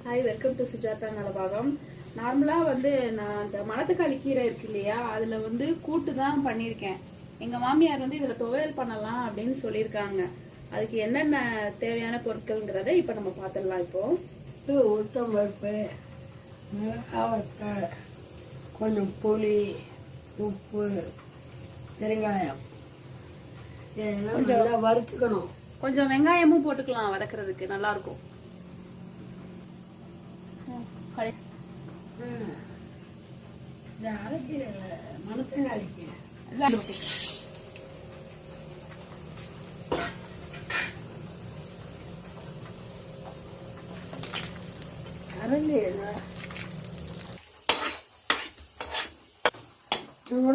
Hi, welcome to Sujatha Nalabagam. நார்மலாக வந்து நான் இந்த மணத்தக்காளி கீரை இருக்கு இல்லையா, அதில் வந்து கூட்டு தான் பண்ணியிருக்கேன். எங்கள் மாமியார் வந்து இதில் துவையல் பண்ணலாம் அப்படின்னு சொல்லியிருக்காங்க. அதுக்கு என்னென்ன தேவையான பொருட்கள்ங்கிறத இப்போ நம்ம பார்த்துடலாம். இப்போ உளுத்தம் பருப்பு, மிளகாய், கொஞ்சம் புளி, உப்பு, பெருங்காயம் கொஞ்சம் வறுத்துக்கணும். கொஞ்சம் வெங்காயமும் போட்டுக்கலாம், வதக்குறதுக்கு நல்லா இருக்கும்.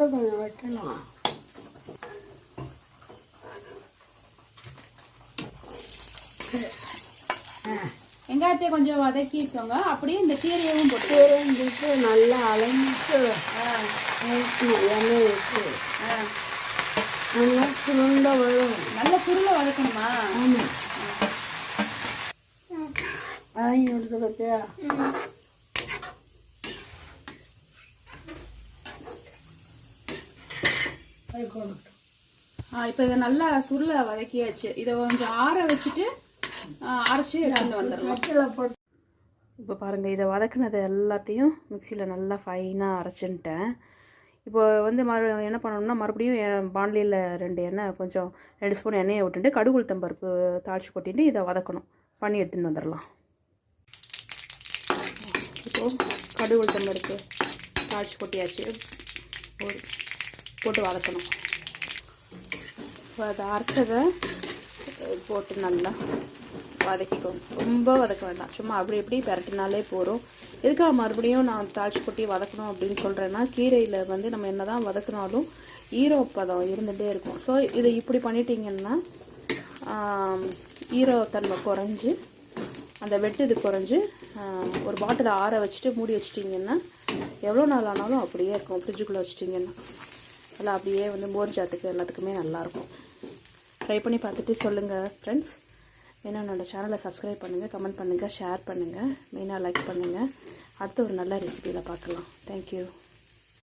கொஞ்சம் வைக்கலாம். வெங்காயத்தை கொஞ்சம் வதக்கிக்கோங்க. அப்படியே இந்த கீரையவும் போட்டு நல்லா அலைஞ்சிட்டு எண்ணெய் வச்சு நல்லா சுருண்ட வரும். நல்லா சுருளை வதக்கணுமா? ஆமாம், வதங்கி எடுத்து பார்த்தியா? இப்போ இதை நல்லா சுருளை வதக்கியாச்சு. இதை கொஞ்சம் ஆற வச்சுட்டு அரைச்சி எடுத்துட்டு வந்துடலாம். இப்போ பாருங்கள், இதை வதக்குனது எல்லாத்தையும் மிக்சியில் நல்லா ஃபைனாக அரைச்சின்ட்டேன். இப்போ வந்து என்ன பண்ணணும்னா, மறுபடியும் பாண்ட்லியில் 2 ஸ்பூன் எண்ணெயை விட்டுட்டு கடுகு உளுத்தம் பருப்பு தாளித்து கொட்டிட்டு இதை வதக்கணும், பண்ணி எடுத்துகிட்டு வந்துடலாம். இப்போது கடுகு உளுத்தம் பருப்பு தாளித்து கொட்டியாச்சு, போட்டு வதக்கணும். இப்போ அதை அரைச்சதை போட்டு நல்லா வதக்கிக்கோங்க. ரொம்ப வதக்க வேண்டாம், சும்மா அப்படி எப்படி பெரட்டினாலே போகிறோம். எதுக்காக மறுபடியும் நான் தாளிச்சு கொட்டி வதக்கணும் அப்படின்னு சொல்கிறேன்னா, கீரையில் வந்து நம்ம என்ன தான் வதக்கினாலும் ஈரப்பதம் இருந்துகிட்டே இருக்கும். ஸோ இதை இப்படி பண்ணிட்டீங்கன்னா ஈரத்தன்மை குறைஞ்சி அந்த வெட்டு குறைஞ்சி ஒரு பாட்டில் ஆற வச்சுட்டு மூடி வச்சிட்டிங்கன்னா எவ்வளோ நாள் ஆனாலும் அப்படியே இருக்கும். ஃப்ரிட்ஜுக்குள்ளே வச்சிட்டிங்கன்னா எல்லாம் அப்படியே வந்து மோர் ஜாத்துக்கு எல்லாத்துக்குமே நல்லாயிருக்கும். ட்ரை பண்ணி பார்த்துட்டு சொல்லுங்கள் ஃப்ரெண்ட்ஸ். ஏன்னா என்னோடய சேனலை சப்ஸ்கிரைப் பண்ணுங்கள், கமெண்ட் பண்ணுங்கள், ஷேர் பண்ணுங்கள், மெயினாக லைக் பண்ணுங்கள். அடுத்த ஒரு நல்ல ரெசிபியில் பார்க்கலாம். தேங்க்யூ.